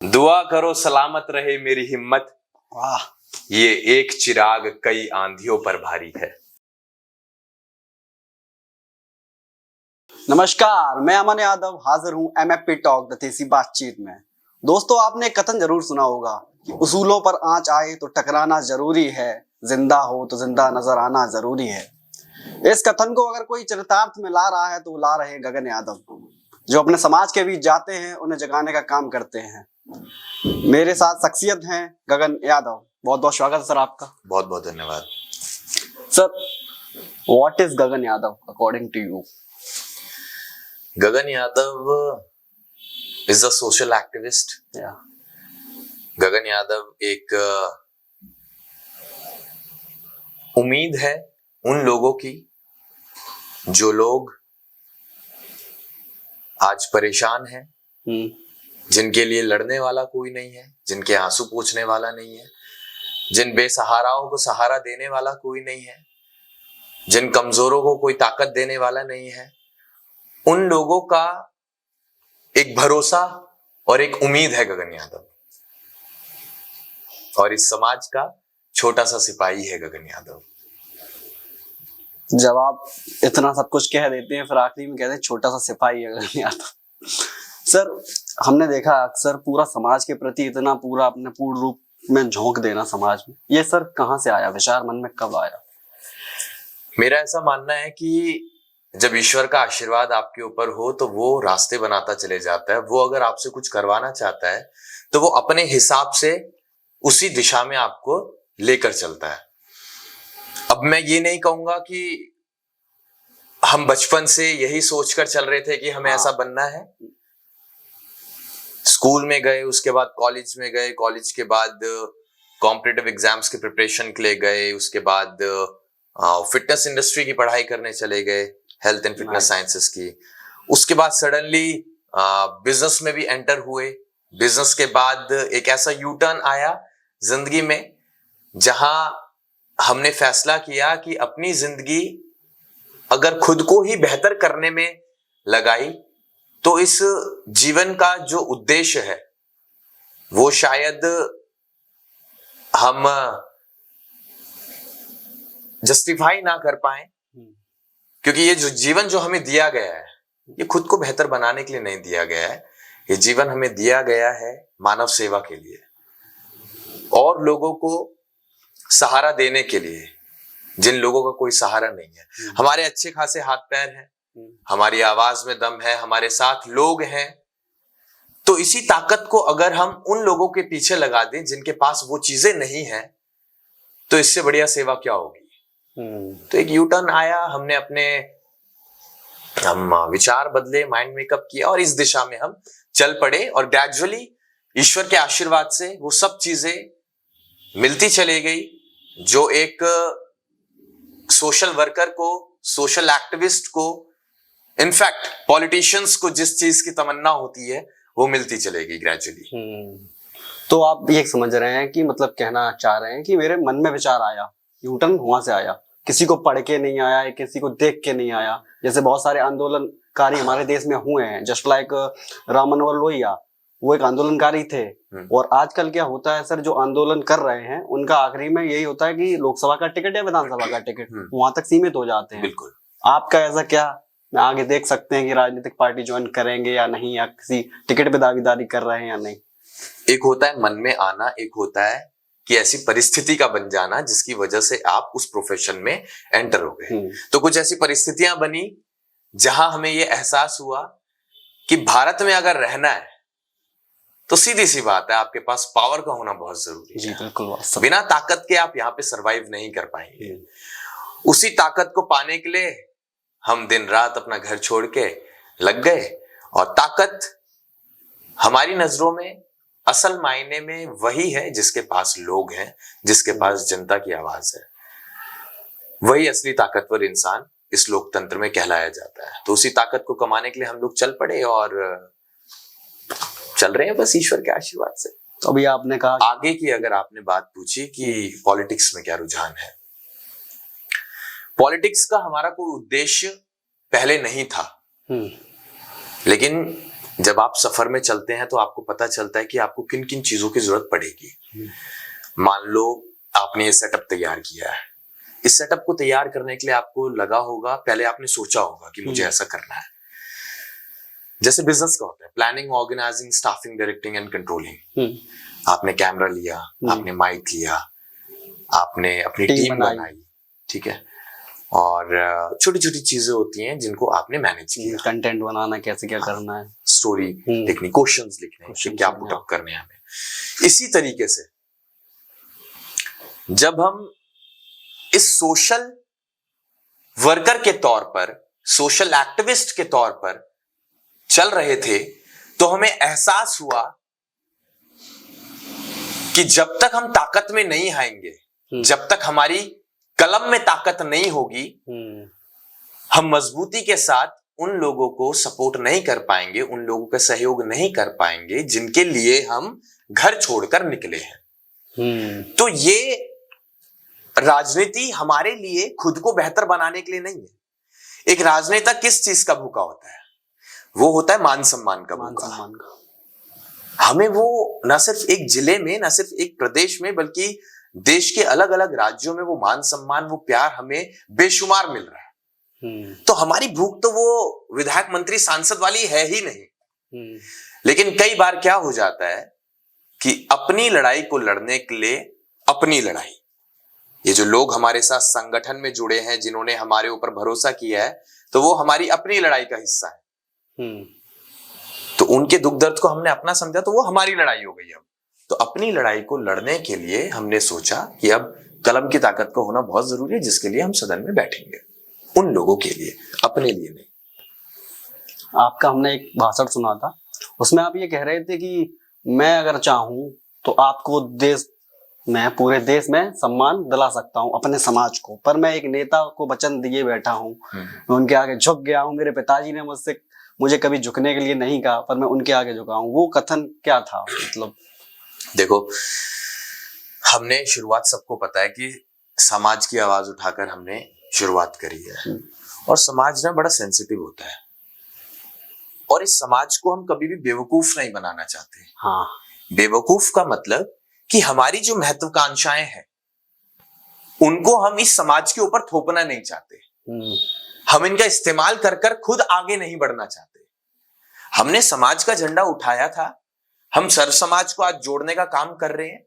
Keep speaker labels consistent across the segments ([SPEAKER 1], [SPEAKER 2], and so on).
[SPEAKER 1] दुआ करो सलामत रहे मेरी हिम्मत,
[SPEAKER 2] वाह।
[SPEAKER 1] ये एक चिराग कई आंधियों पर भारी है।
[SPEAKER 2] नमस्कार, मैं अमन यादव हाजिर हूँ MFP टॉक दतीसी बातचीत में। दोस्तों, आपने एक कथन जरूर सुना होगा कि उसूलों पर आंच आए तो टकराना जरूरी है, जिंदा हो तो जिंदा नजर आना जरूरी है। इस कथन को अगर कोई चरितार्थ में ला रहा है तो ला रहे गगन यादव, जो अपने समाज के बीच जाते हैं, उन्हें जगाने का काम करते हैं। मेरे साथ शख्सियत हैं गगन यादव। बहुत बहुत स्वागत है सर आपका।
[SPEAKER 1] बहुत बहुत धन्यवाद
[SPEAKER 2] sir. What is Gagan Yadav according to you?
[SPEAKER 1] Gagan Yadav is a social activist. Gagan Yadav एक उम्मीद है उन लोगों की जो लोग आज परेशान हैं, जिनके लिए लड़ने वाला कोई नहीं है, जिनके आंसू पोंछने वाला नहीं है, जिन बेसहाराओं को सहारा देने वाला कोई नहीं है, जिन कमजोरों को कोई ताकत देने वाला नहीं है, उन लोगों का एक भरोसा और एक उम्मीद है गगन यादव। और इस समाज का छोटा सा सिपाही है गगन यादव।
[SPEAKER 2] जब आप इतना सब कुछ कह देते हैं, फिर आखिरी में कहते हैं छोटा सा सिपाही है गगन यादव। सर, हमने देखा अक्सर पूरा समाज के प्रति इतना पूरा अपने पूर्ण रूप में झोंक देना समाज में, ये सर कहाँ से आया विचार, मन में कब आया?
[SPEAKER 1] मेरा ऐसा मानना है कि जब ईश्वर का आशीर्वाद आपके ऊपर हो तो वो रास्ते बनाता चले जाता है। वो अगर आपसे कुछ करवाना चाहता है तो वो अपने हिसाब से उसी दिशा में आपको लेकर चलता है। अब मैं ये नहीं कहूंगा कि हम बचपन से यही सोचकर चल रहे थे कि हमें ऐसा बनना है। स्कूल में गए, उसके बाद कॉलेज में गए, कॉलेज के बाद कॉम्पिटिटिव एग्जाम्स के प्रिपरेशन के लिए गए, उसके बाद फिटनेस इंडस्ट्री की पढ़ाई करने चले गए, हेल्थ एंड फिटनेस साइंसेस की। उसके बाद सडनली बिजनेस में भी एंटर हुए। बिजनेस के बाद एक ऐसा यू टर्न आया जिंदगी में जहां हमने फैसला किया कि अपनी जिंदगी अगर खुद को ही बेहतर करने में लगाई तो इस जीवन का जो उद्देश्य है वो शायद हम जस्टिफाई ना कर पाए, क्योंकि ये जो जीवन जो हमें दिया गया है ये खुद को बेहतर बनाने के लिए नहीं दिया गया है। ये जीवन हमें दिया गया है मानव सेवा के लिए और लोगों को सहारा देने के लिए, जिन लोगों का कोई सहारा नहीं है। हमारे अच्छे खासे हाथ पैर हैं, हमारी आवाज में दम है, हमारे साथ लोग हैं, तो इसी ताकत को अगर हम उन लोगों के पीछे लगा दें जिनके पास वो चीजें नहीं है तो इससे बढ़िया सेवा क्या होगी। तो एक यू टर्न आया, हमने हम विचार बदले, माइंड मेकअप किया और इस दिशा में हम चल पड़े और ग्रेजुअली ईश्वर के आशीर्वाद से वो सब चीजें मिलती चली गई जो एक सोशल वर्कर को, सोशल एक्टिविस्ट को, इनफैक्ट पॉलिटिशियंस को जिस चीज की तमन्ना होती है वो मिलती चलेगी ग्रेजुअली।
[SPEAKER 2] तो आप ये समझ रहे हैं कि मतलब कहना चाह रहे हैं कि मेरे मन में विचार आया, यूटर्न वहां से आया, किसी को पढ़ के नहीं आया, किसी को देख के नहीं आया। जैसे बहुत सारे आंदोलनकारी हमारे देश में हुए हैं, जस्ट लाइक राम मनोहर लोहिया, वो एक आंदोलनकारी थे। और आजकल क्या होता है सर, जो आंदोलन कर रहे हैं उनका आखिरी में यही होता है कि लोकसभा का टिकट या विधानसभा का टिकट, वहां तक सीमित हो जाते हैं।
[SPEAKER 1] बिल्कुल।
[SPEAKER 2] आपका ऐसा क्या मैं आगे देख सकते हैं कि राजनीतिक पार्टी ज्वाइन करेंगे या नहीं, या किसी टिकट पे दावेदारी कर रहे हैं या नहीं?
[SPEAKER 1] एक होता है मन में आना, एक होता है कि ऐसी परिस्थिति का बन जाना जिसकी वजह से आप उस प्रोफेशन में एंटर हो गए। तो कुछ ऐसी परिस्थितियां बनी जहां हमें यह एहसास हुआ कि भारत में अगर रहना है तो सीधी सी बात है, आपके पास पावर का होना बहुत जरूरी है।
[SPEAKER 2] जी बिल्कुल।
[SPEAKER 1] बिना ताकत के आप यहाँ पे सरवाइव नहीं कर पाएंगे। उसी ताकत को पाने के लिए हम दिन रात अपना घर छोड़ के लग गए। और ताकत हमारी नजरों में असल मायने में वही है जिसके पास लोग हैं, जिसके पास जनता की आवाज है। वही असली ताकतवर इंसान इस लोकतंत्र में कहलाया जाता है। तो उसी ताकत को कमाने के लिए हम लोग चल पड़े और चल रहे हैं बस ईश्वर के आशीर्वाद से।
[SPEAKER 2] तो अभी आपने कहा
[SPEAKER 1] आगे की अगर आपने बात पूछी कि पॉलिटिक्स में क्या रुझान है, पॉलिटिक्स का हमारा कोई उद्देश्य पहले नहीं था, लेकिन जब आप सफर में चलते हैं तो आपको पता चलता है कि आपको किन किन चीजों की जरूरत पड़ेगी। मान लो आपने ये सेटअप तैयार किया है, इस सेटअप को तैयार करने के लिए आपको लगा होगा, पहले आपने सोचा होगा कि मुझे ऐसा करना है। जैसे बिजनेस का होता है, planning, organising, staffing, directing and controlling. आपने कैमरा लिया, आपने माइक लिया, आपने अपनी टीम बनाई, ठीक है, और छोटी छोटी चीजें होती हैं जिनको आपने मैनेज किया।
[SPEAKER 2] कंटेंट बनाना, कैसे क्या करना है,
[SPEAKER 1] स्टोरी लिखनी, क्वेश्चंस लिखने कि क्या पुटअप करने हैं हमें। इसी तरीके से जब हम इस सोशल वर्कर के तौर पर, सोशल एक्टिविस्ट के तौर पर चल रहे थे, तो हमें एहसास हुआ कि जब तक हम ताकत में नहीं आएंगे, जब तक हमारी कलम में ताकत नहीं होगी, हम मजबूती के साथ उन लोगों को सपोर्ट नहीं कर पाएंगे, उन लोगों का सहयोग नहीं कर पाएंगे जिनके लिए हम घर छोड़कर निकले हैं। तो ये राजनीति हमारे लिए खुद को बेहतर बनाने के लिए नहीं है। एक राजनेता किस चीज का भूखा होता है? वो होता है मान सम्मान का भूखा। हमें वो न सिर्फ एक जिले में, न सिर्फ एक प्रदेश में, बल्कि देश के अलग अलग राज्यों में वो मान सम्मान, वो प्यार हमें बेशुमार मिल रहा है। तो हमारी भूख तो वो विधायक, मंत्री, सांसद वाली है ही नहीं। लेकिन कई बार क्या हो जाता है कि अपनी लड़ाई को लड़ने के लिए अपनी लड़ाई, ये जो लोग हमारे साथ संगठन में जुड़े हैं, जिन्होंने हमारे ऊपर भरोसा किया है, तो वो हमारी अपनी लड़ाई का हिस्सा है। तो उनके दुख दर्द को हमने अपना समझा, तो वो हमारी लड़ाई हो गई। अब तो अपनी लड़ाई को लड़ने के लिए हमने सोचा कि अब कलम की ताकत का होना बहुत जरूरी है, जिसके लिए हम सदन में बैठेंगे, उन लोगों के लिए, अपने लिए नहीं।
[SPEAKER 2] आपका हमने एक भाषण सुना था, उसमें आप ये कह रहे थे कि मैं अगर चाहूं तो आपको देश में, पूरे देश में सम्मान दिला सकता हूं, अपने समाज को, पर मैं एक नेता को वचन दिए बैठा हूं, मैं उनके आगे झुक गया हूं। मेरे पिताजी ने मुझे कभी झुकने के लिए नहीं कहा, पर मैं उनके आगे झुका हूं। वो कथन क्या था? मतलब
[SPEAKER 1] देखो, हमने शुरुआत, सबको पता है कि समाज की आवाज उठाकर हमने शुरुआत करी है, और समाज ना बड़ा सेंसिटिव होता है, और इस समाज को हम कभी भी बेवकूफ नहीं बनाना चाहते।
[SPEAKER 2] हाँ,
[SPEAKER 1] बेवकूफ का मतलब कि हमारी जो महत्वाकांक्षाएं हैं उनको हम इस समाज के ऊपर थोपना नहीं चाहते। हम इनका इस्तेमाल कर कर खुद आगे नहीं बढ़ना चाहते। हमने समाज का झंडा उठाया था, हम सर्व समाज को आज जोड़ने का काम कर रहे हैं,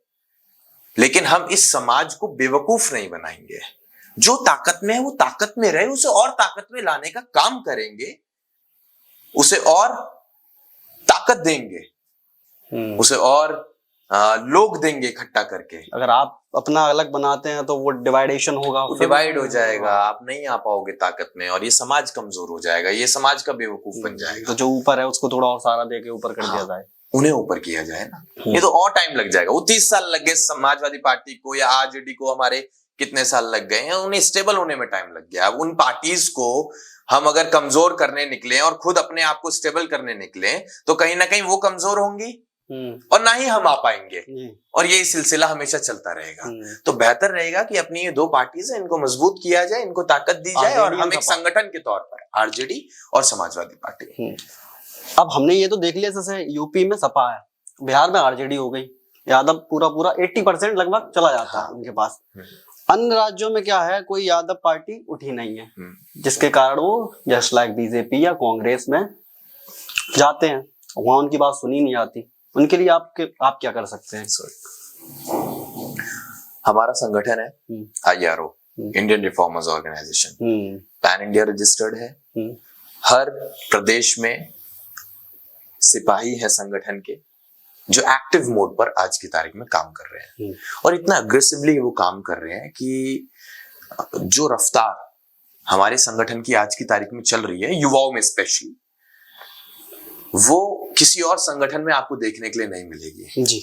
[SPEAKER 1] लेकिन हम इस समाज को बेवकूफ नहीं बनाएंगे। जो ताकत में है वो ताकत में रहे, उसे और ताकत में लाने का काम करेंगे, उसे और ताकत देंगे, उसे और लोग देंगे इकट्ठा करके।
[SPEAKER 2] अगर आप अपना अलग बनाते हैं तो वो डिवाइडेशन होगा,
[SPEAKER 1] डिवाइड हो जाएगा, आप नहीं आ पाओगे ताकत में, और ये समाज कमजोर हो जाएगा, ये समाज का बेवकूफ बन जाएगा।
[SPEAKER 2] तो जो ऊपर है उसको थोड़ा और सहारा देके ऊपर कर दिया जाए,
[SPEAKER 1] उन्हें ऊपर किया जाए ना, ये तो और टाइम लग जाएगा। वो 30 साल लग गए समाजवादी पार्टी को या आरजेडी को, हमारे कितने साल लग गए हैं, उन्हें स्टेबल होने में टाइम लग गया। अब उन पार्टीज को हम अगर कमजोर करने निकले और खुद अपने आप को स्टेबल करने निकले, तो कहीं ना कहीं वो कमजोर होंगी और ना ही हम आ पाएंगे, और ये सिलसिला हमेशा चलता रहेगा। तो बेहतर रहेगा कि अपनी ये दो पार्टीज है, इनको मजबूत किया जाए, इनको ताकत दी जाए, और हम एक संगठन के तौर पर आरजेडी और समाजवादी पार्टी।
[SPEAKER 2] अब हमने ये तो देख लिया, जैसे यूपी में सपा है, बिहार में आरजेडी हो गई, यादव पूरा 80% लगभग चला जाता है उनके पास। अन्य राज्यों में क्या है, कोई यादव पार्टी उठी नहीं है, जिसके कारण वो जस्ट लाइक बीजेपी या कांग्रेस में जाते हैं, वहां उनकी बात सुनी नहीं आती। उनके लिए आप क्या कर सकते हैं?
[SPEAKER 1] हमारा संगठन है IRO, Indian reformers organisation, pan India registered है। हर प्रदेश में सिपाही है संगठन के, जो एक्टिव मोड पर आज की तारीख में काम कर रहे हैं, और इतना अग्रेसिवली वो काम कर रहे हैं कि जो रफ्तार हमारे संगठन की आज की तारीख में चल रही है, युवाओं में स्पेशली, वो किसी और संगठन में आपको देखने के लिए नहीं मिलेगी जी।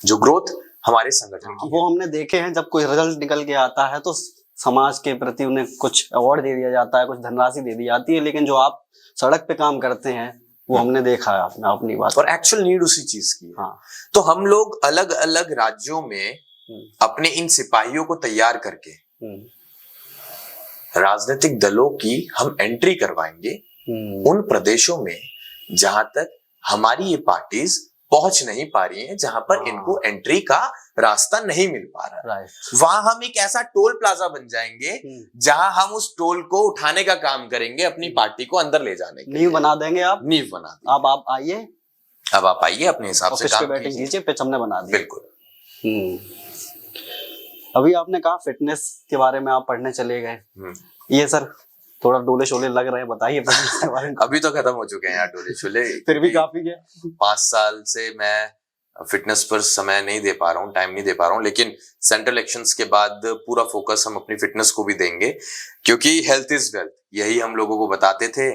[SPEAKER 1] जो ग्रोथ हमारे संगठन की,
[SPEAKER 2] वो हमने देखे हैं, जब कोई रिजल्ट निकल के आता है तो समाज के प्रति उन्हें कुछ अवार्ड दे दिया जाता है, कुछ धनराशि दे दी जाती है, लेकिन जो आप सड़क पे काम करते हैं वो हमने देखा है अपनी बात,
[SPEAKER 1] और एक्चुअल नीड उसी चीज की है। हाँ। तो हम लोग अलग अलग राज्यों में अपने इन सिपाहियों को तैयार करके राजनीतिक दलों की हम एंट्री करवाएंगे उन प्रदेशों में जहां तक हमारी ये पार्टीज पहुंच नहीं पा रही हैं, जहां पर इनको एंट्री का रास्ता नहीं मिल पा रहा है, वहां हम एक ऐसा टोल प्लाजा बन जाएंगे जहां हम उस टोल को उठाने का काम करेंगे, अपनी पार्टी को अंदर ले जाने के
[SPEAKER 2] नींव बना देंगे। आप
[SPEAKER 1] नींव बना देंगे।
[SPEAKER 2] अब आप आइए,
[SPEAKER 1] अब आप आइए, अपने हिसाब से काम
[SPEAKER 2] बैटिंग कीजिए, पिच हमने बना दी।
[SPEAKER 1] बिल्कुल।
[SPEAKER 2] अभी आपने कहा फिटनेस के बारे में आप पढ़ने चले गए, ये सर थोड़ा डोले शोले लग रहे हैं, बताइए फिटनेस के बारे में।
[SPEAKER 1] अभी तो खत्म हो चुके हैं यार डोले शोले,
[SPEAKER 2] फिर भी काफी है।
[SPEAKER 1] 5 साल से मैं फिटनेस पर समय नहीं दे पा रहा हूँ, टाइम नहीं दे पा रहा हूँ, लेकिन सेंट्रल इलेक्शंस के बाद पूरा फोकस हम अपनी फिटनेस को भी देंगे, क्योंकि हेल्थ इज वेल्थ, यही हम लोगों को बताते थे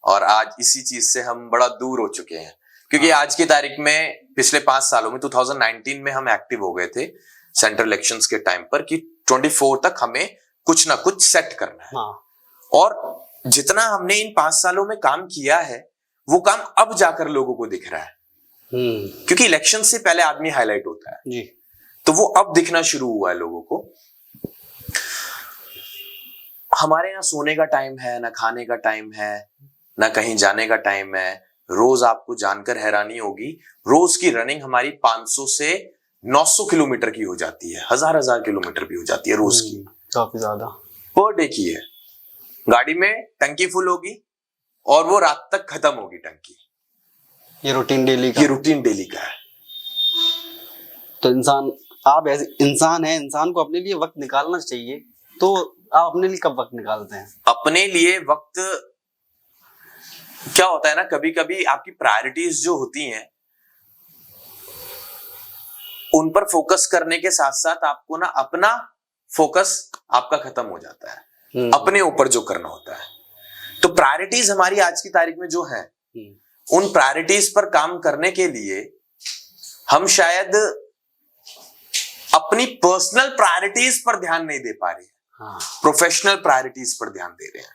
[SPEAKER 1] और आज इसी चीज से हम बड़ा दूर हो चुके हैं। क्योंकि आज की तारीख में पिछले 5 सालों में 2019 में हम एक्टिव हो गए थे सेंट्रल इलेक्शंस के टाइम पर कि 24 तक हमें कुछ ना कुछ सेट करना है। और जितना हमने इन 5 सालों में काम किया है वो काम अब जाकर लोगों को दिख रहा है, क्योंकि इलेक्शन से पहले आदमी हाईलाइट होता है जी, तो वो अब दिखना शुरू हुआ है लोगों को। हमारे ना सोने का टाइम है, ना खाने का टाइम है, ना कहीं जाने का टाइम है। रोज आपको जानकर हैरानी होगी, रोज की रनिंग हमारी 500 से 900 किलोमीटर की हो जाती है, हजार किलोमीटर भी हो जाती है रोज की,
[SPEAKER 2] काफी ज्यादा
[SPEAKER 1] पर डे की है। गाड़ी में टंकी फुल होगी और वो रात तक खत्म होगी टंकी।
[SPEAKER 2] ये रूटीन डेली का,
[SPEAKER 1] ये रूटीन डेली का है।
[SPEAKER 2] तो इंसान, आप ऐसे इंसान है, इंसान को अपने लिए वक्त निकालना चाहिए। तो आप अपने लिए कब वक्त निकालते हैं?
[SPEAKER 1] अपने लिए वक्त क्या होता है ना, कभी कभी आपकी प्रायोरिटीज जो होती हैं उन पर फोकस करने के साथ साथ आपको ना अपना फोकस आपका खत्म हो जाता है, अपने ऊपर जो करना होता है। तो प्रायोरिटीज हमारी आज की तारीख में जो है, उन प्रायोरिटीज पर काम करने के लिए हम शायद अपनी पर्सनल प्रायोरिटीज पर ध्यान नहीं दे पा रहे हैं, प्रोफेशनल प्रायोरिटीज पर ध्यान दे रहे हैं।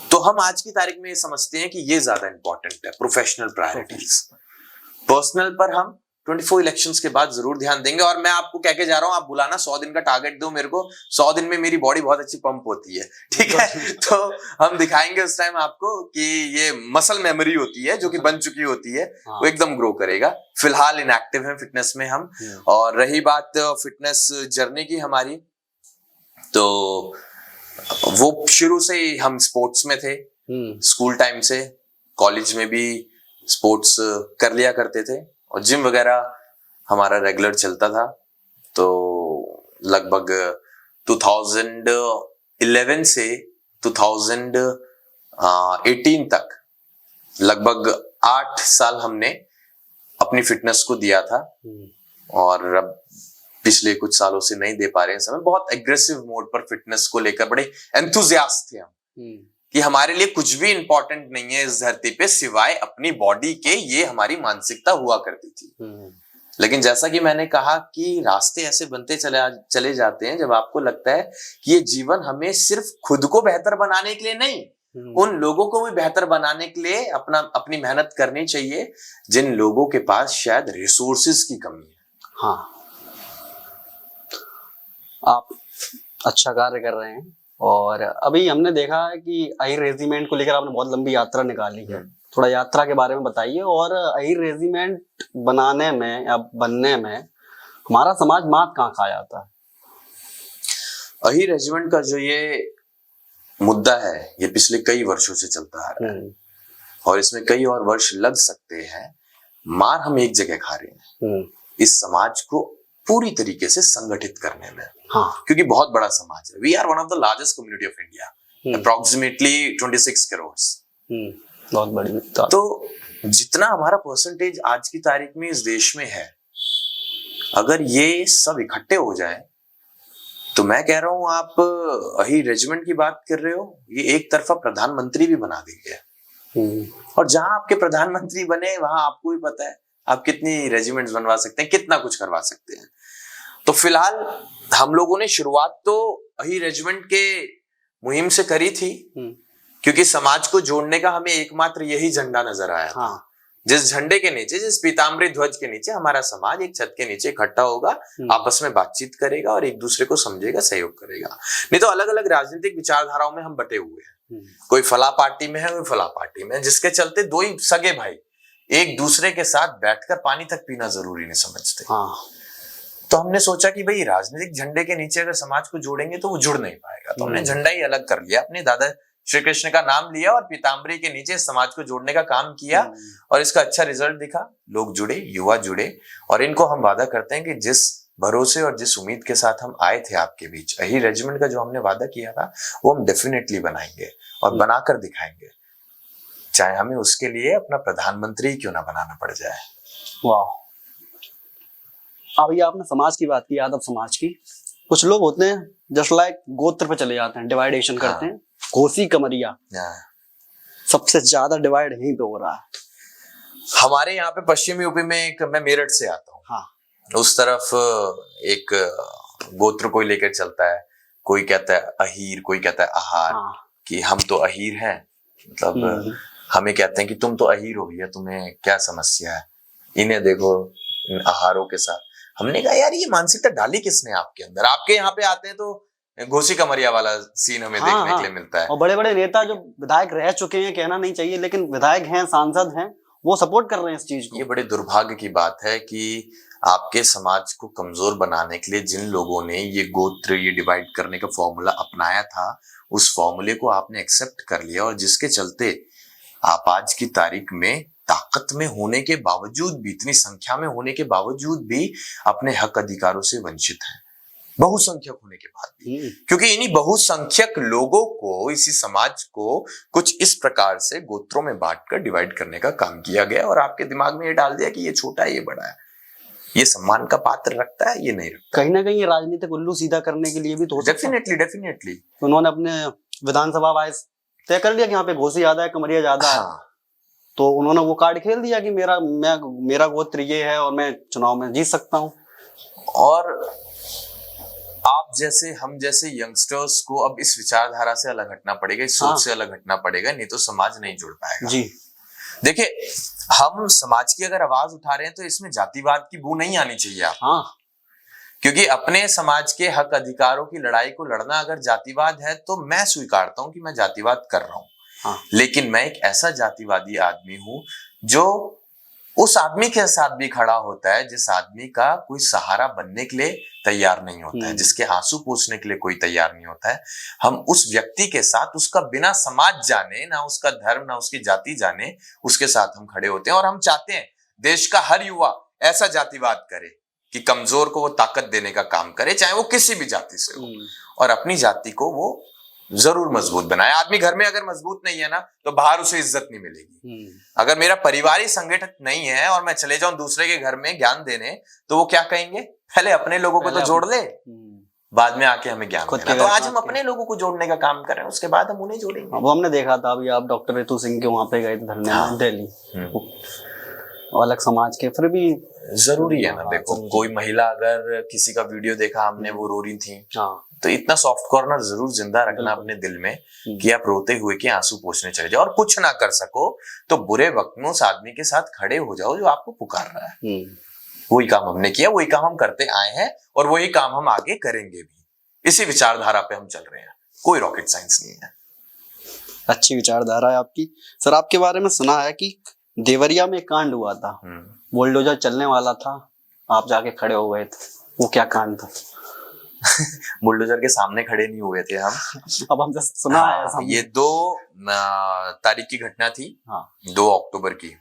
[SPEAKER 1] तो हम आज की तारीख में ये समझते हैं कि ये ज्यादा इंपॉर्टेंट है, प्रोफेशनल प्रायोरिटीज। पर्सनल पर हम 24 इलेक्शंस के बाद जरूर ध्यान देंगे। और मैं आपको कह के जा रहा हूं, आप बुलाना 100 दिन का टारगेट दो मेरे को, 100 दिन में मेरी बॉडी बहुत अच्छी पंप होती है, ठीक है। तो हम दिखाएंगे उस टाइम आपको कि ये मसल मेमोरी होती है जो कि बन चुकी होती है, वो एकदम ग्रो करेगा। फिलहाल इनएक्टिव है फिटनेस में हम। और रही बात फिटनेस जर्नी की हमारी, तो वो शुरू से ही हम स्पोर्ट्स में थे, स्कूल टाइम से, कॉलेज में भी स्पोर्ट्स कर लिया करते थे और जिम वगैरह हमारा रेगुलर चलता था। तो लगभग 2011 से 2018 तक लगभग 8 साल हमने अपनी फिटनेस को दिया था और अब पिछले कुछ सालों से नहीं दे पा रहे हैं समय। बहुत एग्रेसिव मोड पर फिटनेस को लेकर बड़े एंथुजियास्ट थे हम कि हमारे लिए कुछ भी इंपॉर्टेंट नहीं है इस धरती पे सिवाय अपनी बॉडी के, ये हमारी मानसिकता हुआ करती थी। लेकिन जैसा कि मैंने कहा कि रास्ते ऐसे बनते चले जाते हैं जब आपको लगता है कि ये जीवन हमें सिर्फ खुद को बेहतर बनाने के लिए नहीं, उन लोगों को भी बेहतर बनाने के लिए अपनी मेहनत करनी चाहिए जिन लोगों के पास शायद रिसोर्सेज की कमी है।
[SPEAKER 2] हाँ, आप अच्छा कार्य कर रहे हैं। और अभी हमने देखा है कि अहिर रेजिमेंट को लेकर आपने बहुत लंबी यात्रा निकाली है, थोड़ा यात्रा के बारे में बताइए। और अहिर रेजिमेंट बनाने में या बनने में हमारा समाज मात कहाँ खा जाता है?
[SPEAKER 1] अहिर रेजिमेंट का जो ये मुद्दा है ये पिछले कई वर्षों से चलता आ रहा है और इसमें कई और वर्ष लग सकते हैं। मार हम एक जगह खा रहे हैं इस समाज को पूरी तरीके से संगठित करने में। हाँ। क्योंकि बहुत बड़ा समाज है। We are one of the largest community of India, approximately 26 crore.
[SPEAKER 2] बहुत बड़ी।
[SPEAKER 1] तो जितना हमारा परसेंटेज आज की तारीख में इस देश में है, अगर ये सब इकट्ठे हो जाए तो मैं कह रहा हूं आप अहिर रेजिमेंट की बात कर रहे हो, ये एक तरफा प्रधानमंत्री भी बना देंगे। और जहां आपके प्रधानमंत्री बने वहां आपको भी पता है आप कितनी रेजिमेंट्स बनवा सकते हैं, कितना कुछ करवा सकते हैं। तो फिलहाल हम लोगों ने शुरुआत तो अहिर रेजिमेंट के मुहिम से करी थी क्योंकि समाज को जोड़ने का हमें एकमात्र यही झंडा नजर आया था। जिस झंडे के नीचे, जिस पीताम्बरी ध्वज के नीचे हमारा समाज एक छत के नीचे इकट्ठा होगा, आपस में बातचीत करेगा और एक दूसरे को समझेगा, सहयोग करेगा। नहीं तो अलग अलग राजनीतिक विचारधाराओं में हम बटे हुए हैं। कोई फला पार्टी में है, कोई फला पार्टी में है, जिसके चलते दो ही सगे भाई एक दूसरे के साथ बैठकर पानी तक पीना जरूरी नहीं समझते।
[SPEAKER 2] हाँ।
[SPEAKER 1] तो हमने सोचा कि भाई राजनीतिक झंडे के नीचे अगर समाज को जोड़ेंगे तो वो जुड़ नहीं पाएगा, तो हमने झंडा ही अलग कर लिया, अपने दादा श्री कृष्ण का नाम लिया और पीताम्बरी के नीचे समाज को जोड़ने का काम किया और इसका अच्छा रिजल्ट दिखा। लोग जुड़े, युवा जुड़े, और इनको हम वादा करते हैं कि जिस भरोसे और जिस उम्मीद के साथ हम आए थे आपके बीच, अहीर रेजिमेंट का जो हमने वादा किया था वो हम डेफिनेटली बनाएंगे और बनाकर दिखाएंगे, चाहे हमें उसके लिए अपना प्रधानमंत्री क्यों ना बनाना पड़ जाए।
[SPEAKER 2] वाह। अभी आपने समाज की बात की, यादव समाज की। कुछ लोग होते हैं जस्ट लाइक गोत्र पे चले जाते हैं, डिवाइडेशन करते हैं। घोसी कमरिया सबसे ज्यादा डिवाइड यहीं पे हो रहा है
[SPEAKER 1] हमारे यहाँ पे पश्चिमी यूपी में। एक मैं मेरठ से आता हूँ,
[SPEAKER 2] हाँ।
[SPEAKER 1] उस तरफ एक गोत्र कोई लेकर चलता है, कोई कहता है अहीर, कोई कहता है आहार,
[SPEAKER 2] हाँ।
[SPEAKER 1] कि हम तो अहीर हैं, मतलब हमें कहते हैं कि तुम तो अहीर हो भैया, तुम्हें क्या समस्या है, इन्हें देखो इन आहारों के साथ। हमने कहा यार ये मानसिकता डाली किसने आपके अंदर? आपके यहाँ पे आते हैं तो घोसी कमरिया वाला सीन हमें देखने के लिए मिलता है।
[SPEAKER 2] और बड़े बड़े नेता जो विधायक रह चुके हैं, कहना नहीं चाहिए, लेकिन विधायक हैं, सांसद हैं, वो सपोर्ट कर रहे हैं इस चीज को।
[SPEAKER 1] ये बड़े दुर्भाग्य की बात है कि आपके समाज को कमजोर बनाने के लिए जिन लोगों ने ये गोत्र, ये डिवाइड करने का फॉर्मूला अपनाया था, उस फॉर्मूले को आपने एक्सेप्ट कर लिया, और जिसके चलते आप आज की तारीख में ताकत में होने के बावजूद भी, इतनी संख्या में होने के बावजूद भी अपने हक अधिकारों से वंचित हैं, बहुसंख्यक होने के बाद भी। क्योंकि इन्हीं बहुसंख्यक लोगों को, इसी समाज को कुछ इस प्रकार से गोत्रों में बांटकर डिवाइड करने का काम किया गया, और आपके दिमाग में ये डाल दिया कि ये छोटा है, ये बड़ा है, ये सम्मान का पात्र रखता है, ये नहीं रखता।
[SPEAKER 2] कहीं ना कहीं राजनीतिक उल्लू सीधा करने के लिए भी तो
[SPEAKER 1] डेफिनेटली
[SPEAKER 2] उन्होंने अपने विधानसभा वाइज तय कर लिया कि यहाँ पे घोसी ज्यादा है, कमरिया ज्यादा है, तो उन्होंने वो कार्ड खेल दिया कि मेरा गोत्र ये है और मैं चुनाव में जीत सकता हूँ।
[SPEAKER 1] और आप जैसे, हम जैसे यंगस्टर्स को अब इस विचारधारा से अलग हटना पड़ेगा, इस सोच से अलग हटना पड़ेगा, नहीं तो समाज नहीं जुड़ पाएगा।
[SPEAKER 2] जी
[SPEAKER 1] देखिए, हम समाज की अगर आवाज उठा रहे हैं तो इसमें जातिवाद की बू नहीं आनी चाहिए आप।
[SPEAKER 2] हाँ।
[SPEAKER 1] क्योंकि अपने समाज के हक अधिकारों की लड़ाई को लड़ना अगर जातिवाद है तो मैं स्वीकारता हूं कि मैं जातिवाद कर रहा हूं।
[SPEAKER 2] हाँ।
[SPEAKER 1] लेकिन मैं एक ऐसा जातिवादी आदमी हूं जो उस आदमी के साथ भी खड़ा होता है जिस आदमी का कोई सहारा बनने के लिए तैयार नहीं होता है, जिसके आंसू पोंछने के लिए कोई तैयार नहीं होता है। हम उस व्यक्ति के साथ, उसका बिना समाज जाने, ना उसका धर्म ना उसकी जाति जाने, उसके साथ हम खड़े होते हैं। और हम चाहते हैं देश का हर युवा ऐसा जातिवाद करे कि कमजोर को वो ताकत देने का काम करे, चाहे वो किसी भी जाति से हो, और अपनी जाति को वो जरूर मजबूत बनाए। आदमी घर में अगर मजबूत नहीं है ना तो बाहर उसे इज्जत नहीं मिलेगी। अगर मेरा परिवार ही संगठित नहीं है और मैं चले जाऊं दूसरे के घर में ज्ञान देने, तो वो क्या कहेंगे, पहले अपने लोगों को तो जोड़ ले, बाद में आके हमें ज्ञान देना। तो आज हम अपने लोगों को जोड़ने का काम कर रहे हैं, उसके बाद हम उन्हें जोड़ेंगे।
[SPEAKER 2] वो हमने देखा था अभी, आप डॉक्टर रितु सिंह के वहां पे गए थे धरने में, दिल्ली, अलग समाज के, फिर भी
[SPEAKER 1] जरूरी है ना। देखो, कोई महिला अगर किसी का वीडियो देखा हमने, वो रो रही थी, तो इतना सॉफ्ट कॉर्नर जरूर जिंदा रखना अपने दिल में कि आप रोते हुए के आंसू पोंछने चले जाओ, और कुछ ना कर सको तो बुरे वक्त में उस आदमी के साथ खड़े हो जाओ जो आपको पुकार रहा है। वही काम हमने किया, वही काम हम करते आए हैं, और वही काम हम आगे करेंगे भी। इसी विचारधारा पे हम चल रहे हैं, कोई रॉकेट साइंस नहीं है।
[SPEAKER 2] अच्छी विचारधारा है आपकी। सर, आपके बारे में सुना है कि देवरिया में कांड हुआ था, बुलडोजर चलने वाला था, आप जाके खड़े हो गए थे, वो क्या कांड था?
[SPEAKER 1] बुलडोजर के सामने खड़े नहीं हुए थे हम।
[SPEAKER 2] अब हमसे सुना है।
[SPEAKER 1] ये 2 तारीख की घटना थी, 2 अक्टूबर की।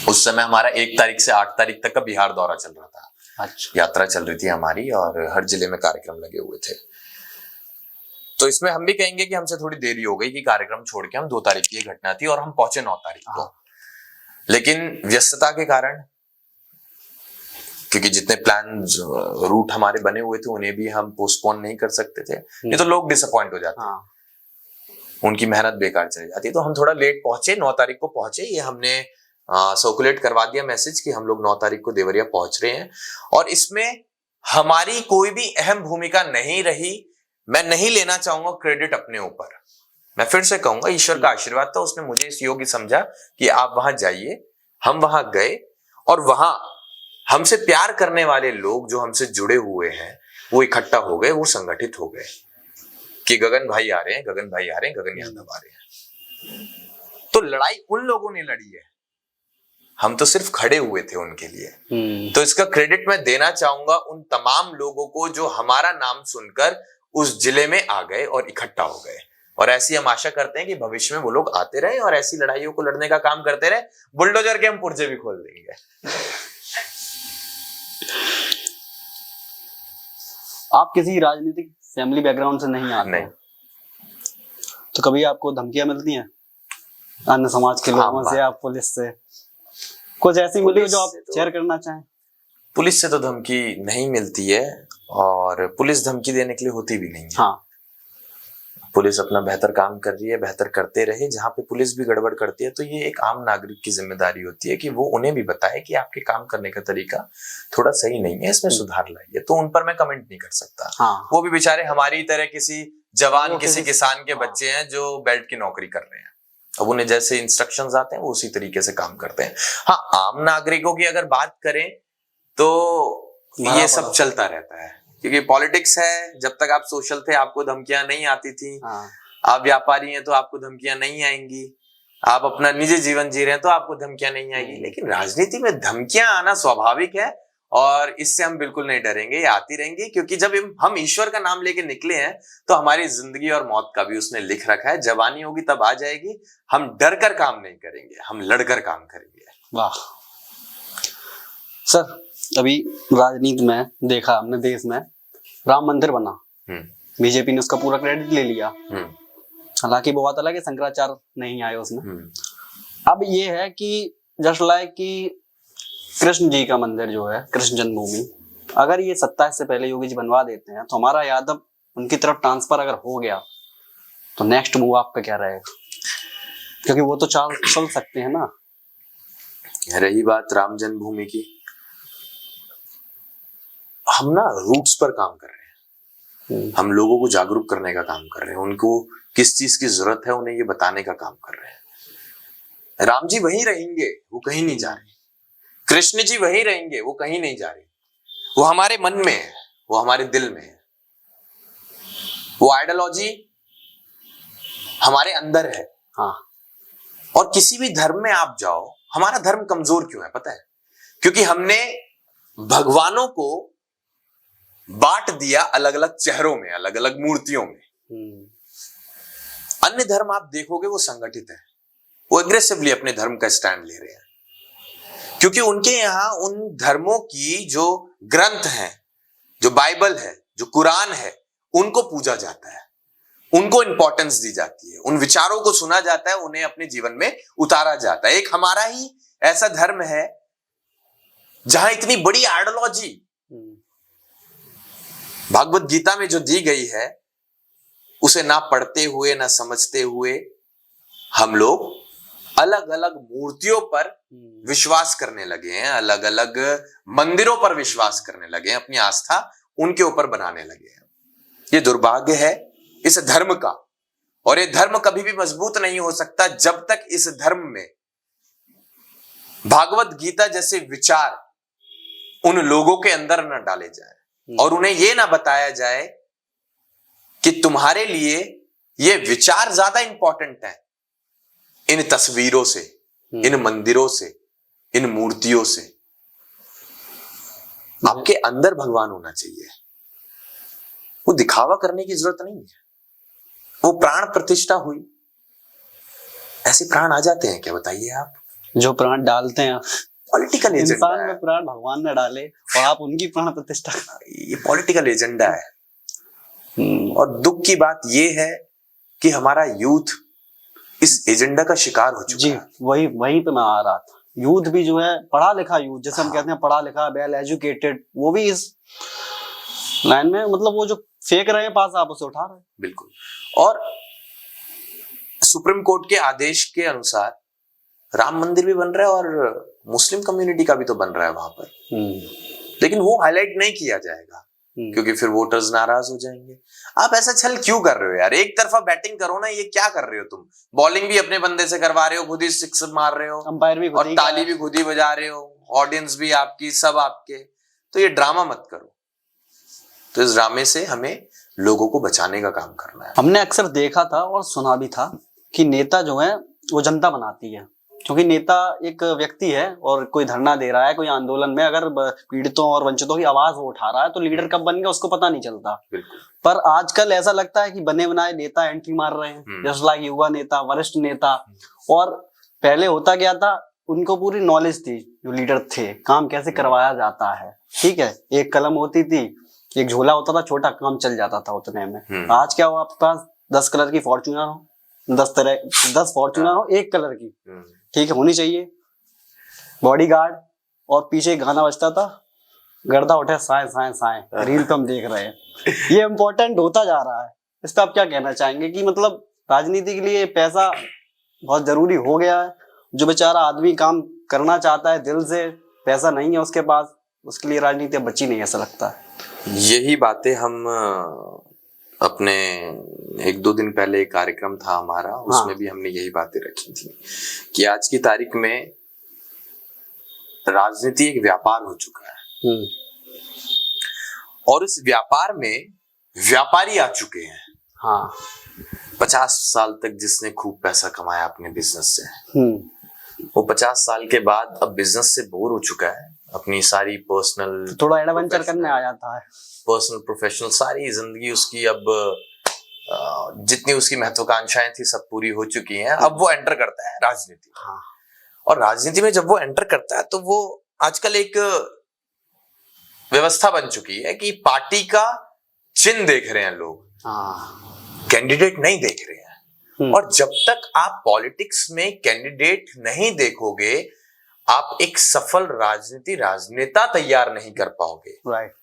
[SPEAKER 1] उस समय हमारा 1 तारीख से 8 तारीख तक का बिहार दौरा चल रहा था।
[SPEAKER 2] अच्छा।
[SPEAKER 1] यात्रा चल रही थी हमारी, और हर जिले में कार्यक्रम लगे हुए थे। तो इसमें हम भी कहेंगे कि हमसे थोड़ी देरी हो गई कि कार्यक्रम छोड़ के हम 2 तारीख की घटना थी और हम पहुंचे 9 तारीख को। लेकिन व्यस्तता के कारण, क्योंकि जितने प्लान रूट हमारे बने हुए थे उन्हें भी हम पोस्टपोन नहीं कर सकते थे, नहीं तो लोग डिसअपॉइंट हो जाते हैं, उनकी मेहनत बेकार चली जाती। तो हम थोड़ा लेट पहुंचे, 9 तारीख को पहुंचे। ये हमने सर्कुलेट करवा दिया मैसेज कि हम लोग 9 तारीख को देवरिया पहुंच रहे हैं, और इसमें हमारी कोई भी अहम भूमिका नहीं रही। मैं नहीं लेना चाहूंगा क्रेडिट अपने ऊपर, मैं फिर से कहूंगा ईश्वर का आशीर्वाद था, उसने मुझे इस योग्य समझा कि आप वहां जाइए। हम वहां गए, और वहां हमसे प्यार करने वाले लोग जो हमसे जुड़े हुए हैं वो इकट्ठा हो गए, वो संगठित हो गए। कि गगन भाई आ रहे हैं, गगन भाई आ रहे हैं, गगन यादव आ रहे हैं। तो लड़ाई उन लोगों ने लड़ी है, हम तो सिर्फ खड़े हुए थे उनके लिए। तो इसका क्रेडिट मैं देना चाहूंगा उन तमाम लोगों को जो हमारा नाम सुनकर उस जिले में आ गए और इकट्ठा हो गए। और ऐसी हम आशा करते हैं कि भविष्य में वो लोग आते रहे और ऐसी लड़ाइयों को लड़ने का काम करते रहे। बुलडोजर के हम पुर्जे भी खोल देंगे।
[SPEAKER 2] आप किसी राजनीतिक फैमिली बैकग्राउंड से नहीं आते
[SPEAKER 1] नहीं।
[SPEAKER 2] तो कभी आपको धमकियां मिलती हैं अन्य समाज के लोगों से या पुलिस से? कुछ ऐसी मिली हो जो आप शेयर करना चाहें?
[SPEAKER 1] पुलिस से तो धमकी नहीं मिलती है और पुलिस धमकी देने के लिए होती भी नहीं है।
[SPEAKER 2] हाँ,
[SPEAKER 1] पुलिस अपना बेहतर काम कर रही है, बेहतर करते रहे। जहां पे पुलिस भी गड़बड़ करती है तो ये एक आम नागरिक की जिम्मेदारी होती है कि वो उन्हें भी बताए कि आपके काम करने का तरीका थोड़ा सही नहीं है, इसमें सुधार लाइए। तो उन पर मैं कमेंट नहीं कर सकता।
[SPEAKER 2] हाँ।
[SPEAKER 1] वो भी बेचारे हमारी तरह किसी जवान,
[SPEAKER 2] वो
[SPEAKER 1] किसी किसान के बच्चे हैं जो बेल्ट की नौकरी कर रहे हैं। अब उन्हें जैसे इंस्ट्रक्शंस आते हैं वो उसी तरीके से काम करते हैं। हाँ, आम नागरिकों की अगर बात करें तो ये सब चलता रहता है, क्योंकि पॉलिटिक्स है। जब तक आप सोशल थे आपको धमकियां नहीं आती थी।
[SPEAKER 2] हाँ।
[SPEAKER 1] आप व्यापारी हैं तो आपको धमकियां नहीं आएंगी। आप अपना निजी जीवन जी रहे हैं तो आपको धमकियां नहीं आएगी। लेकिन राजनीति में धमकियां आना स्वाभाविक है और इससे हम बिल्कुल नहीं डरेंगे, ये आती रहेंगी। क्योंकि जब हम ईश्वर का नाम लेके निकले हैं तो हमारी जिंदगी और मौत का भी उसने लिख रखा है। जवानी होगी तब आ जाएगी। हम डर कर काम नहीं करेंगे, हम लड़कर काम करेंगे।
[SPEAKER 2] वाह सर, अभी राजनीति में देखा हमने, देश में राम मंदिर बना, बीजेपी ने उसका पूरा क्रेडिट ले लिया। हालांकि वो बात अलग है, शंकराचार्य नहीं आए उसमें। अब ये है कि जस्ट लाइक कि कृष्ण जी का मंदिर जो है, कृष्ण जन्मभूमि, अगर ये 27 से पहले योगी जी बनवा देते हैं तो हमारा यादव उनकी तरफ ट्रांसफर अगर हो गया तो नेक्स्ट मूव आप पे क्या रहेगा? क्योंकि वो तो चल सकते हैं ना।
[SPEAKER 1] रही बात राम जन्मभूमि की, हम ना रूट्स पर काम कर रहे हैं। हम लोगों को जागरूक करने का काम कर रहे हैं, उनको किस चीज की जरूरत है उन्हें ये बताने का काम कर रहे हैं। राम जी वहीं रहेंगे, वो कहीं नहीं जा रहे। कृष्ण जी वहीं रहेंगे, वो कहीं नहीं जा रहे। वो हमारे मन में है, वो हमारे दिल में है। वो आइडियोलॉजी हमारे अंदर है।
[SPEAKER 2] हाँ।
[SPEAKER 1] और किसी भी धर्म में आप जाओ, हमारा धर्म कमजोर क्यों है पता है? क्योंकि हमने भगवानों को बांट दिया अलग अलग चेहरों में, अलग अलग मूर्तियों में। अन्य धर्म आप देखोगे वो संगठित है, वो एग्रेसिवली अपने धर्म का स्टैंड ले रहे हैं। क्योंकि उनके यहाँ उन धर्मों की जो ग्रंथ हैं, जो बाइबल है, जो कुरान है, उनको पूजा जाता है, उनको इंपॉर्टेंस दी जाती है, उन विचारों को सुना जाता है, उन्हें अपने जीवन में उतारा जाता है। एक हमारा ही ऐसा धर्म है जहां इतनी बड़ी आइडियोलॉजी भागवत गीता में जो दी गई है, उसे ना पढ़ते हुए ना समझते हुए हम लोग अलग अलग मूर्तियों पर विश्वास करने लगे हैं, अलग अलग मंदिरों पर विश्वास करने लगे हैं, अपनी आस्था उनके ऊपर बनाने लगे हैं। ये दुर्भाग्य है इस धर्म का, और ये धर्म कभी भी मजबूत नहीं हो सकता जब तक इस धर्म में भागवत गीता जैसे विचार उन लोगों के अंदर न डाले जाए और उन्हें यह ना बताया जाए कि तुम्हारे लिए ये विचार ज्यादा इंपॉर्टेंट है इन तस्वीरों से, इन मंदिरों से, इन मूर्तियों से। आपके अंदर भगवान होना चाहिए। वो दिखावा करने की जरूरत नहीं है। वो प्राण प्रतिष्ठा हुई, ऐसे प्राण आ जाते हैं क्या बताइए आप?
[SPEAKER 2] जो प्राण डालते हैं
[SPEAKER 1] पॉलिटिकल एजेंडा
[SPEAKER 2] इंसान में प्राण भगवान ने डाले और आप उनकी प्राण प्रतिष्ठा,
[SPEAKER 1] ये पॉलिटिकल एजेंडा है। और दुख की बात यह है कि हमारा यूथ इस एजेंडा का शिकार हो चुका है।
[SPEAKER 2] वहीं पे मैं आ रहा था। यूथ भी जो है पढ़ा लिखा यूथ, जैसे हम कहते हैं पढ़ा लिखा, वेल एजुकेटेड, वो भी इस लाइन में, मतलब वो जो फेंक रहे हैं पास, आप उसे उठा रहे हैं।
[SPEAKER 1] बिल्कुल। और सुप्रीम कोर्ट के आदेश के अनुसार राम मंदिर भी बन रहा है और मुस्लिम कम्युनिटी का भी तो बन रहा है वहां पर, लेकिन वो हाईलाइट नहीं किया जाएगा क्योंकि फिर वोटर्स नाराज हो जाएंगे। आप ऐसा छल क्यों कर रहे हो यार? एक तरफा बैटिंग करो ना, ये क्या कर रहे हो तुम? बॉलिंग भी अपने बंदे से करवा रहे हो, खुद ही सिक्स मार रहे हो,
[SPEAKER 2] अंपायर भी
[SPEAKER 1] और ताली भी खुद ही बजा रहे हो, ऑडियंस भी आपकी, सब आपके। तो ये ड्रामा मत करो। तो इस ड्रामे से हमें लोगों को बचाने का काम करना है।
[SPEAKER 2] हमने अक्सर देखा था और सुना भी था कि नेता जो है वो जनता बनाती है, क्योंकि नेता एक व्यक्ति है और कोई धरना दे रहा है, कोई आंदोलन में अगर पीड़ितों और वंचितों की आवाज वो उठा रहा है तो लीडर कब बन गया उसको पता नहीं चलता।
[SPEAKER 1] बिल्कुल।
[SPEAKER 2] पर आजकल ऐसा लगता है कि बने बनाए नेता एंट्री मार रहे हैं, जस्ट लाइक युवा नेता, वरिष्ठ नेता। और पहले होता क्या था, उनको पूरी नॉलेज थी जो लीडर थे, काम कैसे करवाया जाता है। ठीक है, एक कलम होती थी, एक झोला होता था, छोटा काम चल जाता था उतने में। आज क्या हो, आपके पास 10 कलर की फॉर्च्यूनर हो, 10 फॉर्च्यूनर हो, एक कलर की, ठीक है, होनी चाहिए, बॉडीगार्ड, और पीछे एक गाना बजता था, गर्दा उठे साए साए साए, रील पे हम देख रहे हैं। ये इम्पोर्टेंट होता जा रहा है। इस पर आप क्या कहना चाहेंगे कि मतलब राजनीति के लिए पैसा बहुत जरूरी हो गया है? जो बेचारा आदमी काम करना चाहता है दिल से, पैसा नहीं है उसके पास, उसके लिए राजनीति बची नहीं, ऐसा लगता है।
[SPEAKER 1] यही बातें हम अपने 1-2 दिन पहले एक कार्यक्रम था हमारा, उसमें भी हमने यही बातें रखी थी कि आज की तारीख में राजनीति एक व्यापार हो चुका है और इस व्यापार में व्यापारी आ चुके हैं।
[SPEAKER 2] हाँ,
[SPEAKER 1] 50 साल तक जिसने खूब पैसा कमाया अपने बिजनेस से, वो 50 साल के बाद अब बिजनेस से बोर हो चुका है, अपनी सारी पर्सनल,
[SPEAKER 2] थोड़ा एडवेंचर करने आ जाता है,
[SPEAKER 1] पर्सनल प्रोफेशनल सारी जिंदगी उसकी अब जितनी उसकी महत्वाकांक्षाएं थी सब पूरी हो चुकी हैं। अब वो एंटर करता है राजनीति।
[SPEAKER 2] हाँ।
[SPEAKER 1] और राजनीति में जब वो एंटर करता है तो वो आजकल एक व्यवस्था बन चुकी है कि पार्टी का चिन्ह देख रहे हैं लोग, कैंडिडेट नहीं देख रहे हैं। और जब तक आप पॉलिटिक्स में कैंडिडेट नहीं देखोगे, आप एक सफल राजनेता तैयार नहीं कर पाओगे।
[SPEAKER 2] राइट।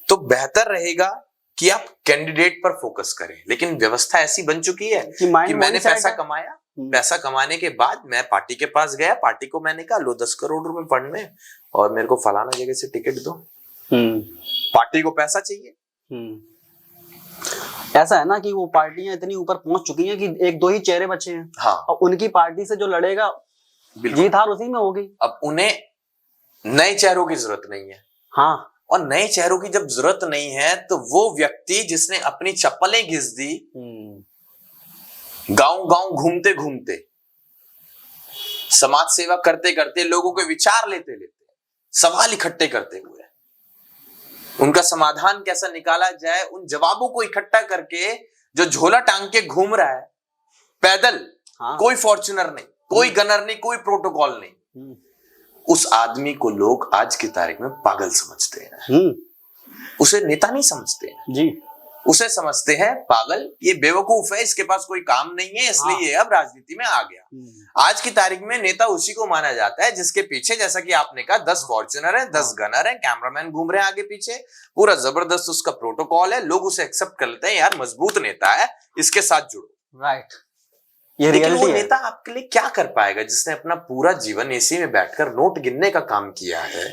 [SPEAKER 1] तो बेहतर रहेगा कि आप कैंडिडेट पर फोकस करें। लेकिन व्यवस्था ऐसी बन चुकी है कि मैंने पैसा कमाया, पैसा कमाने के बाद मैं पार्टी के पास गया, पार्टी को मैंने कहा लो 10 करोड़ रुपए फंड में और मेरे को फलाना जगह से टिकट दो। पार्टी को पैसा चाहिए।
[SPEAKER 2] ऐसा है ना कि वो पार्टियां इतनी ऊपर पहुंच चुकी हैं कि 1-2 ही चेहरे बचे हैं।
[SPEAKER 1] हाँ।
[SPEAKER 2] और उनकी पार्टी से जो लड़ेगा जीत हार उसी में होगी।
[SPEAKER 1] अब उन्हें नए चेहरों की जरूरत नहीं है।
[SPEAKER 2] हाँ।
[SPEAKER 1] और नए चेहरों की जब जरूरत नहीं है तो वो व्यक्ति जिसने अपनी चप्पलें घिस दी, गांव-गांव घूमते घूमते, समाज सेवा करते करते, लोगों के विचार लेते लेते, सवाल इकट्ठे करते हुए उनका समाधान कैसा निकाला जाए, उन जवाबों को इकट्ठा करके जो झोला टांग के घूम रहा है पैदल, कोई फॉर्च्यूनर नहीं, कोई गनर नहीं, कोई प्रोटोकॉल नहीं, उस आदमी को लोग आज की तारीख में पागल समझते हैं। उसे नेता नहीं समझते हैं
[SPEAKER 2] जी,
[SPEAKER 1] उसे समझते हैं पागल, ये बेवकूफ है, इसके पास कोई काम नहीं है, इसलिए ये अब राजनीति में आ गया। आज की तारीख में नेता उसी को माना जाता है जिसके पीछे, जैसा कि आपने कहा, 10 फॉर्च्यूनर है, 10 गनर है, कैमरामैन घूम रहे हैं आगे पीछे, पूरा जबरदस्त उसका प्रोटोकॉल है, लोग उसे एक्सेप्ट कर लेते हैं, यार मजबूत नेता है, इसके साथ जुड़ो।
[SPEAKER 2] राइट। ये
[SPEAKER 1] लेकिन वो
[SPEAKER 2] है।
[SPEAKER 1] नेता आपके लिए क्या कर पाएगा जिसने अपना पूरा जीवन एसी में बैठकर नोट गिनने का काम किया है?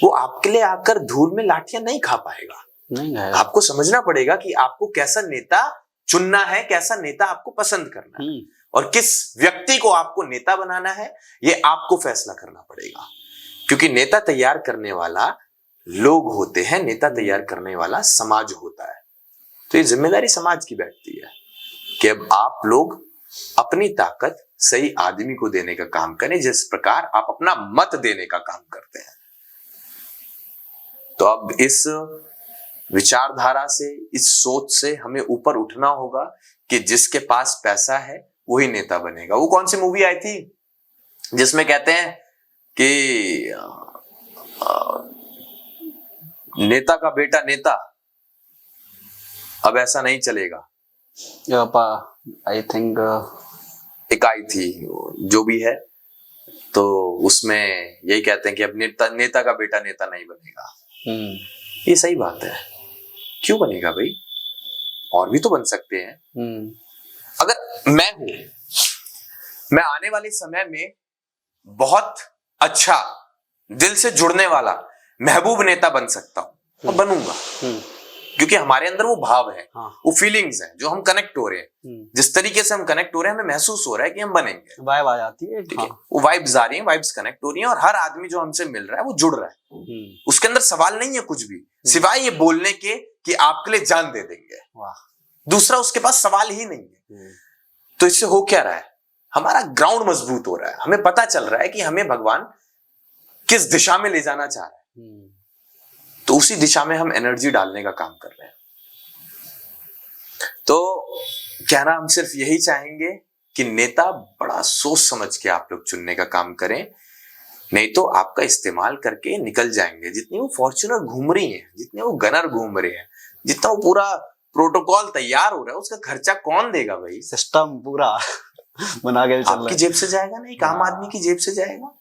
[SPEAKER 1] वो आपके लिए आकर धूल में लाठियां नहीं खा पाएगा।
[SPEAKER 2] नहीं है।
[SPEAKER 1] आपको समझना पड़ेगा कि आपको कैसा नेता चुनना है, कैसा नेता आपको पसंद करना है, और किस व्यक्ति को आपको नेता बनाना है, ये आपको फैसला करना पड़ेगा। क्योंकि नेता तैयार करने वाला लोग होते हैं, नेता तैयार करने वाला समाज होता है। तो ये जिम्मेदारी समाज की बैठती है कि अब आप लोग अपनी ताकत सही आदमी को देने का काम करें, जिस प्रकार आप अपना मत देने का काम करते हैं। तो अब इस विचारधारा से, इस सोच से हमें ऊपर उठना होगा कि जिसके पास पैसा है वही नेता बनेगा। वो कौन सी मूवी आई थी जिसमें कहते हैं कि नेता का बेटा नेता, अब ऐसा नहीं चलेगा।
[SPEAKER 2] आई थिंक
[SPEAKER 1] एक आई थी, जो भी है, तो उसमें यही कहते हैं कि अब नेता का बेटा नेता नहीं बनेगा। ये सही बात है। क्यों बनेगा भाई? और भी तो बन सकते हैं। अगर मैं हूं, मैं आने वाले समय में बहुत अच्छा, दिल से जुड़ने वाला महबूब नेता बन सकता हूं और बनूंगा, क्योंकि हमारे अंदर वो भाव है,
[SPEAKER 2] हाँ।
[SPEAKER 1] वो फीलिंग्स हैं जो हम कनेक्ट हो रहे हैं, जिस तरीके से हम कनेक्ट हो रहे हैं हमें महसूस हो रहा है कि हम बनेंगे,
[SPEAKER 2] वाइब आ जाती है,
[SPEAKER 1] ठीक है, वो वाइब्स आ रही हैं, वाइब्स कनेक्ट हो रही हैं और हर आदमी जो हमसे मिल रहा है वो जुड़ रहा है, उसके अंदर सवाल नहीं है कुछ भी सिवाय ये बोलने के कि आपके लिए जान दे देंगे, दूसरा उसके पास सवाल ही नहीं है। तो इससे हो क्या रहा है, हमारा ग्राउंड मजबूत हो रहा है, हमें पता चल रहा है कि हमें भगवान किस दिशा में ले जाना चाह रहा है, तो उसी दिशा में हम एनर्जी डालने का काम कर रहे हैं। तो कहना हम सिर्फ यही चाहेंगे कि नेता बड़ा सोच समझ के आप लोग चुनने का काम करें, नहीं तो आपका इस्तेमाल करके निकल जाएंगे। जितनी वो फॉर्च्यूनर घूम रही हैं, जितने वो गनर घूम रहे हैं, जितना वो पूरा प्रोटोकॉल तैयार हो रहा है, उसका खर्चा कौन देगा भाई?
[SPEAKER 2] सिस्टम पूरा बना के चल रहा है।
[SPEAKER 1] आपकी जेब से जाएगा ना, एक आम आदमी की जेब से जाएगा।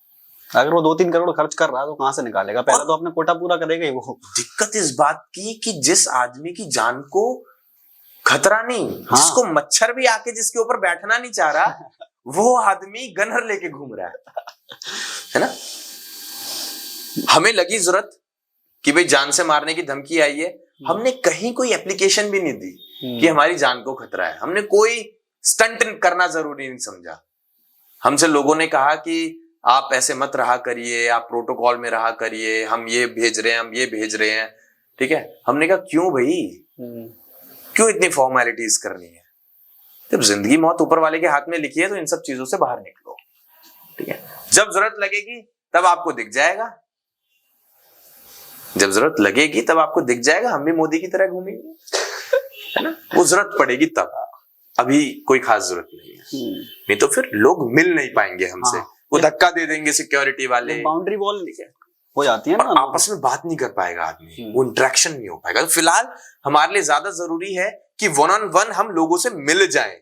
[SPEAKER 2] अगर वो 2-3 करोड़ खर्च कर रहा है तो कहां से निकालेगा? पहले तो अपने कोटा पूरा करेगा ही वो।
[SPEAKER 1] दिक्कत इस बात की कि जिस आदमी की जान को खतरा नहीं, जिसको मच्छर भी आके जिसके ऊपर बैठना नहीं चाह रहा, वो आदमी गनर लेके घूम रहा है ना? हमें लगी जरूरत कि भाई जान से मारने की धमकी आई है, हमने कहीं कोई एप्लीकेशन भी नहीं दी कि हमारी जान को खतरा है, हमने कोई स्टंट करना जरूरी नहीं समझा। हमसे लोगों ने कहा कि आप ऐसे मत रहा करिए, आप प्रोटोकॉल में रहा करिए, हम ये भेज रहे हैं, हम ये भेज रहे हैं, ठीक है। हमने कहा क्यों भाई, क्यों इतनी फॉर्मेलिटीज करनी है? जब जिंदगी मौत ऊपर वाले के हाथ में लिखी है तो इन सब चीजों से बाहर निकलो, ठीक है। जब जरूरत लगेगी तब आपको दिख जाएगा, जब जरूरत लगेगी तब आपको दिख जाएगा, हम भी मोदी की तरह घूमेंगे, है ना? वो जरूरत पड़ेगी तब, अभी कोई खास जरूरत नहीं है, नहीं तो फिर लोग मिल नहीं पाएंगे हमसे। वो धक्का दे देंगे सिक्योरिटी वाले,
[SPEAKER 2] बाउंड्री वॉल हो जाती है ना,
[SPEAKER 1] आपस में बात नहीं कर पाएगा आदमी, वो इंटरेक्शन नहीं हो पाएगा। तो फिलहाल हमारे लिए ज्यादा जरूरी है कि वन ऑन वन हम लोगों से मिल जाएं,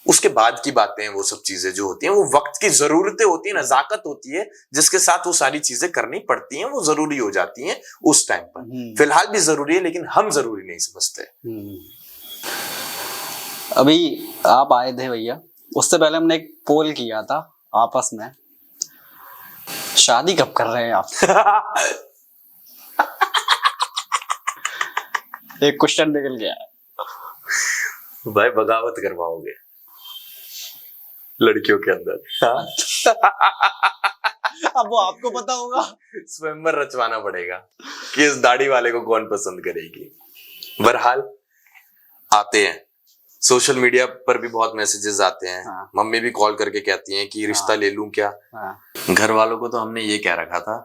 [SPEAKER 1] उसके बाद की बातें, वो सब चीजें जो होती हैं वो वक्त की जरूरतें होती है, नजाकत होती है, जिसके साथ वो सारी चीजें करनी पड़ती हैं, वो जरूरी हो जाती हैं उस टाइम पर। फिलहाल भी जरूरी है लेकिन हम जरूरी नहीं समझते।
[SPEAKER 2] अभी आप आए थे भैया, उससे पहले हमने एक पोल किया था आपस में, शादी कब कर रहे हैं आप? एक क्वेश्चन निकल गया
[SPEAKER 1] भाई, बगावत करवाओगे लड़कियों के अंदर?
[SPEAKER 2] अब वो आपको पता होगा,
[SPEAKER 1] स्वयंवर रचवाना पड़ेगा कि इस दाढ़ी वाले को कौन पसंद करेगी। बहरहाल आते हैं, सोशल मीडिया पर भी बहुत मैसेजेस आते हैं, मम्मी भी कॉल करके कहती हैं कि रिश्ता ले लूं क्या? घर वालों को तो हमने ये कह रखा था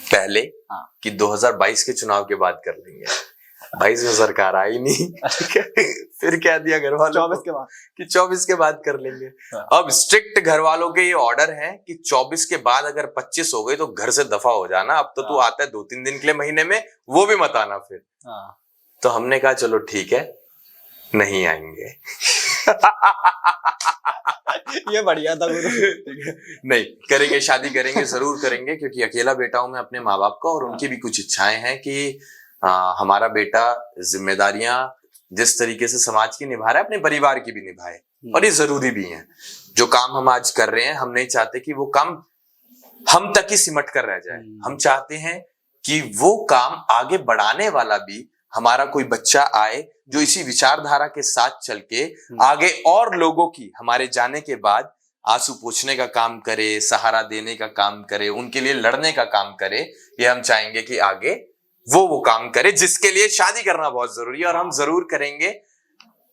[SPEAKER 1] पहले कि 2022 के चुनाव के बाद कर लेंगे, 22 में सरकार आई नहीं, फिर कह दिया घर वालों
[SPEAKER 2] 24 के बाद
[SPEAKER 1] कि 24 के बाद कर लेंगे। अब स्ट्रिक्ट घर वालों के ये ऑर्डर है कि 24 के बाद अगर 25 हो गई तो घर से दफा हो जाना, अब तो तू आता है 2-3 दिन के लिए महीने में, वो भी मत आना फिर। तो हमने कहा चलो ठीक है, नहीं आएंगे।
[SPEAKER 2] ये बढ़िया था गुरु।
[SPEAKER 1] नहीं करेंगे, शादी करेंगे, जरूर करेंगे, क्योंकि अकेला बेटा हूं मैं अपने माँ बाप का, और उनकी भी कुछ इच्छाएं हैं कि हमारा बेटा जिम्मेदारियां जिस तरीके से समाज की निभा रहा है अपने परिवार की भी निभाए, और ये जरूरी भी है। जो काम हम आज कर रहे हैं, हम नहीं चाहते कि वो काम हम तक ही सिमट कर रह जाए, हम चाहते हैं कि वो काम आगे बढ़ाने वाला भी हमारा कोई बच्चा आए जो इसी विचारधारा के साथ चल के आगे और लोगों की हमारे जाने के बाद आंसू पोंछने का काम करे, सहारा देने का काम करे, उनके लिए लड़ने का काम करे। ये हम चाहेंगे कि आगे वो काम करे, जिसके लिए शादी करना बहुत जरूरी है, और हम जरूर करेंगे।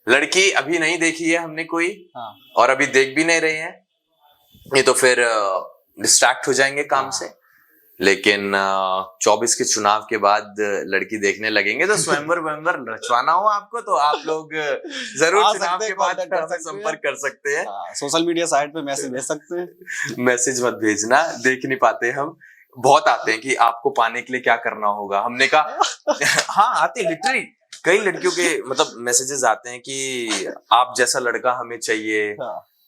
[SPEAKER 1] लड़की अभी नहीं देखी है हमने कोई, और अभी देख भी नहीं रहे हैं, ये तो फिर डिस्ट्रैक्ट हो जाएंगे काम से। लेकिन 24 के चुनाव के बाद लड़की देखने लगेंगे, तो स्वयंवर वयंवर रचवाना हो आपको तो आप लोग जरूर चुनाव के बाद संपर्क कर सकते हैं।
[SPEAKER 2] सोशल मीडिया साइट पे मैसेज भेज सकते हैं।
[SPEAKER 1] मैसेज मत भेजना, देख नहीं पाते हम। बहुत आते हैं कि आपको पाने के लिए क्या करना होगा, हमने कहा हाँ आते लिटरली कई लड़कियों के मतलब मैसेजेस आते हैं कि आप जैसा लड़का हमें चाहिए,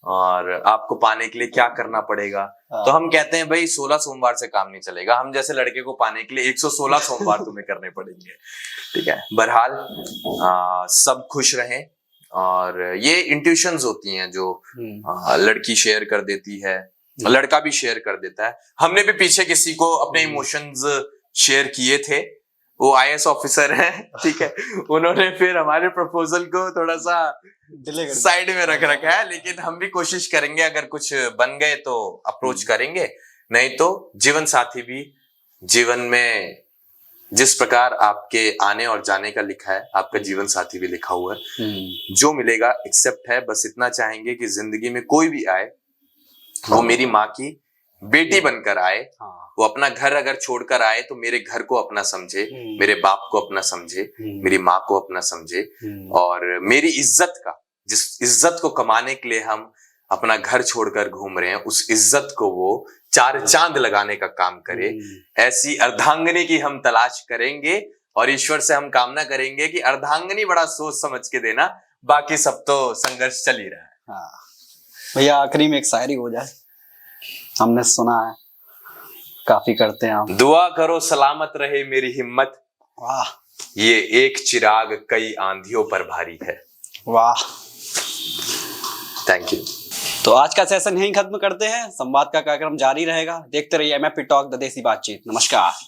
[SPEAKER 1] और आपको पाने के लिए क्या करना पड़ेगा। तो हम कहते हैं भाई 16 सोमवार से काम नहीं चलेगा, हम जैसे लड़के को पाने के लिए 116 सोमवार तुम्हें करने पड़ेंगे, ठीक है। बहरहाल सब खुश रहें, और ये इंट्यूशंस होती हैं जो लड़की शेयर कर देती है, लड़का भी शेयर कर देता है। हमने भी पीछे किसी को अपने इमोशंस शेयर किए थे, वो आईएएस ऑफिसर हैं, ठीक है। उन्होंने फिर हमारे प्रपोजल को थोड़ा सा
[SPEAKER 2] डिले कर
[SPEAKER 1] साइड में रख रखा है, लेकिन हम भी कोशिश करेंगे, अगर कुछ बन गए तो अप्रोच करेंगे, नहीं तो जीवन साथी भी जीवन में जिस प्रकार आपके आने और जाने का लिखा है, आपका जीवन साथी भी लिखा हुआ है। जो मिलेगा एक्सेप्ट है, बस इतना चाहेंगे कि जिंदगी में कोई भी आए वो मेरी माँ की बेटी बनकर आए। वो अपना घर अगर छोड़कर आए तो मेरे घर को अपना समझे, मेरे बाप को अपना समझे, मेरी माँ को अपना समझे, और मेरी इज्जत का, जिस इज्जत को कमाने के लिए हम अपना घर छोड़कर घूम रहे हैं, उस इज्जत को वो चार चांद लगाने का काम करे। ऐसी अर्धांगिनी की हम तलाश करेंगे और ईश्वर से हम कामना करेंगे कि अर्धांगिनी बड़ा सोच समझ के देना, बाकी सब तो संघर्ष चल ही रहा है।
[SPEAKER 2] हाँ भैया, आखिरी में एक शायरी हो जाए, हमने सुना है काफी करते हैं आप।
[SPEAKER 1] दुआ करो सलामत रहे मेरी हिम्मत,
[SPEAKER 2] वाह,
[SPEAKER 1] ये एक चिराग कई आंधियों पर भारी है।
[SPEAKER 2] वाह,
[SPEAKER 1] थैंक यू।
[SPEAKER 2] तो आज का सेशन यहीं खत्म करते हैं। संवाद का कार्यक्रम जारी रहेगा। देखते रहिए MFP टॉक द देसी बातचीत। नमस्कार।